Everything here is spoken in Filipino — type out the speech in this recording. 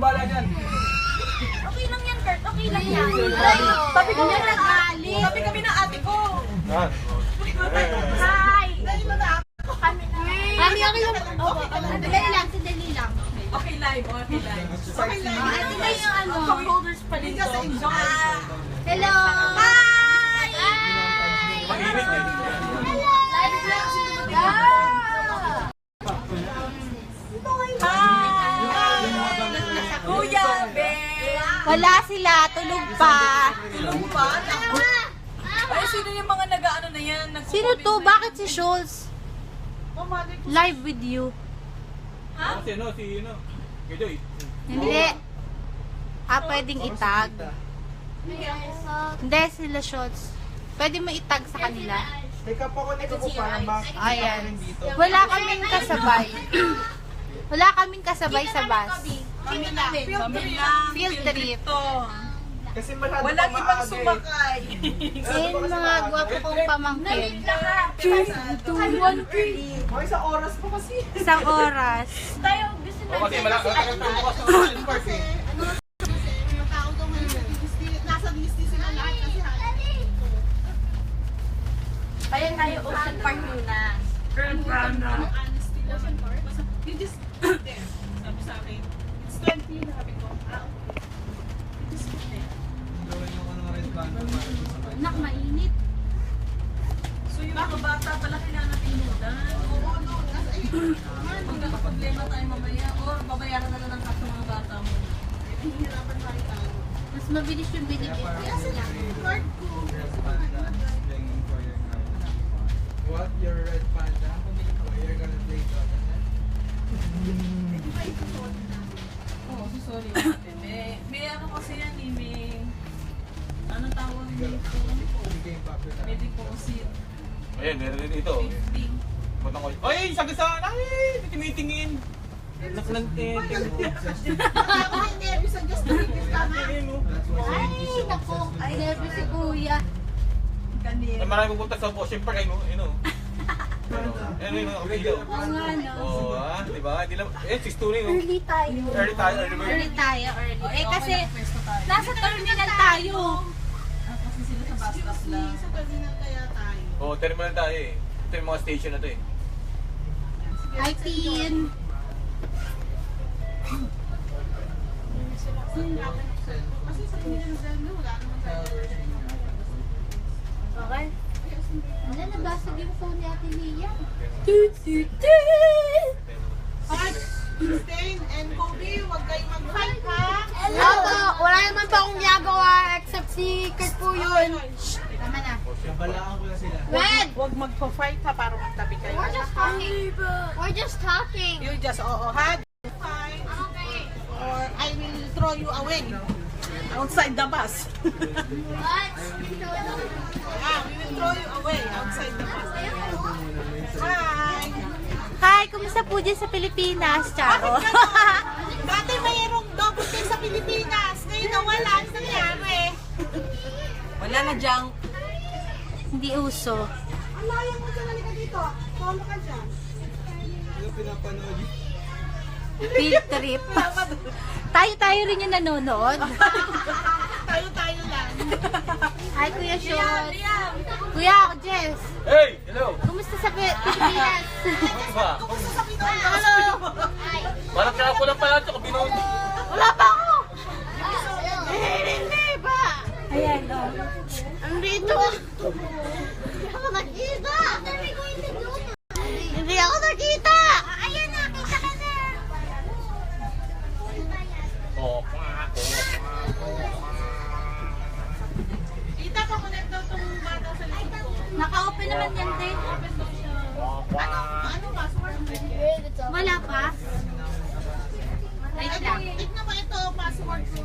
bala dyan. Okay lang yan, Kurt. Okay lang yan. Tabi kami ng galing. Tabi kami ng ate ko. Ha? Hi! Kami okay lang. Sandali lang, sandali lang. Okay, live. Okay, live. Okay, live. Ito na yung ano. Holders pa din to. Hello! Hi! Mainit eh. Live vlog si Hi! Kuya, be! Wala sila, tulog pa. Tulog pa? Ay, sino yung mga nag-ano na yan? Sino to? Bakit si Schultz? Live with you. Sino? Gidoy. Hindi. Pwedeng itag. Hindi, sila Schultz. Pwede mo itag sa kanila. Teka po ko nito po parang ba? Ayan. Wala kaming kasabay. Wala kaming kasabay sa bus. Field trip. Kasi masyado Walang pa ibang maaga eh. sumakay. Eh, mga gwapo kong pamangkin. 2, 1, 3. Mga isang oras po kasi. Isang oras. Tayo, gusto O kasi malaki ang bukas ng Allen Park eh. Ayan tayo, Ocean Park muna. Ocean Park? You just sit there. Sabi sa akin, it's 20, sabi ko. Okay. You just sit there. Nak, mainit. So yung mga bata pala kailangan natin inudan. Oo, no. Kung nakaproblema tayo mamaya, or babayaran na lang ng kaso mga bata mo. Hihirapan tayo tayo. Mas mabilis yung binigay. Card ko. What? Your red panda? You're gonna play Oo, sorry natin. May ano kasi yan eh, may... Anong tawag nito? May deposit. Ayan, meron din ito. 50. Batang ko. Ay, sagasaan! Ay, tinitingin. Naklantin. Ay, naku. Ay, nervous si kuya. Ay, marami pupunta sa Ocean Park. Ayun, ayun. Ayun, ayun, kapilo. Oo nga, no. Oo, di ba? Hindi lang, 6-2 rin. Early tayo. Early tayo, early bird. Early tayo, early. Eh, kasi nasa terminal tayo. Kasi sila sa bus stop lang. Sa terminal kaya tayo. Oo, terminal tayo eh. Ito yung mga station na to eh. Hi, Tin. Kasi sa terminal wala naman tayo. Okay. Ano, nabasag yung phone ni Ate Lia. Stain and Kobe, huwag kayong mag-fight ha. Opo, wala naman pa akong ginagawa except si Kurt po yun. Tama na. Balaan ko na sila. Red! Huwag magpa-fight ha, para magtabi kayo. We're just talking. We're just talking. You just, ha? Fight. Okay. Or I will throw you away. Outside the bus. What? We will throw you away outside the bus. Hi! Hi, kumusta po dyan sa Pilipinas, Charo? Dati mayroong double T sa Pilipinas. Ngayon nawala. Ano nangyari? Wala na dyan. Hindi uso. Ang layo mo dyan. Halika dito. Tama ka dyan. Ano pinapanood yun? Field trip. Tayo rin yung nanonood. Tayo lang. Hi, Kuya Sean. Kuya, ako, Jess. Hey! Hello! Kumusta sa Pilipinas? Ano ba? Hello. Parang kaya ko lang pala ito, kabinood. Wala pa ako. Hindi ba? Ayan, o. Andito. Hindi ako nakita. Hindi ako nakita. Ayan na, kita ka na. Tita, pakulit daw itong bata sa likod ko. Naka-open naman yan, Tay. Ano password? Wala pa. Wait lang. Tignan mo ito, password ko.